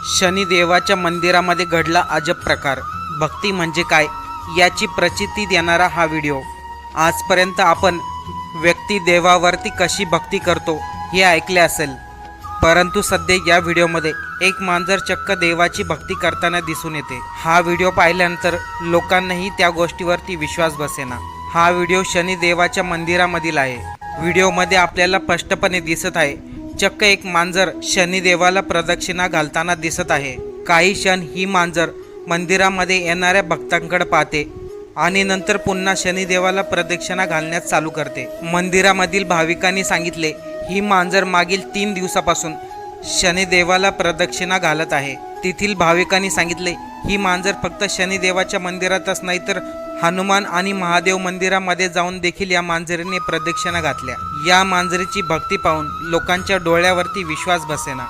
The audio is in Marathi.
शनिदेवाच्या मंदिरामध्ये घडला अजब प्रकार. भक्ती म्हणजे काय याची प्रचिती देणारा हा व्हिडिओ. आजपर्यंत आपण व्यक्ती देवावरती कशी भक्ती करतो हे ऐकले असेल, परंतु सध्या या व्हिडिओमध्ये एक मांजर चक्क देवाची भक्ती करताना दिसून येते. हा व्हिडिओ पाहिल्यानंतर लोकांनाही त्या गोष्टीवरती विश्वास बसेना. हा व्हिडिओ शनिदेवाच्या मंदिरामधील आहे. व्हिडिओमध्ये आपल्याला स्पष्टपणे दिसत आहे चक्क एक मांजर शनिदेवाला प्रदक्षिणा घालताना दिसत आहे. काही क्षण ही मांजर मंदिरामध्ये येणाऱ्या भक्तांकडे पाहते आणि नंतर पुन्हा शनिदेवाला प्रदक्षिणा घालण्यास चालू करते. मंदिरामधील भाविकांनी सांगितले, ही मांजर मागील 3 दिवसापासून शनिदेवाला प्रदक्षिणा घालत आहे. तेथील भाविकांनी सांगितले, ही मांजर फक्त शनिदेवाच्या मंदिरातच नाही तर हनुमान आणि महादेव मंदिरामध्ये जाऊन देखील या मांजरीने प्रदक्षिणा घातल्या. या मांजरीची भक्ती पाहून लोकांच्या डोळ्यावरती विश्वास बसेना.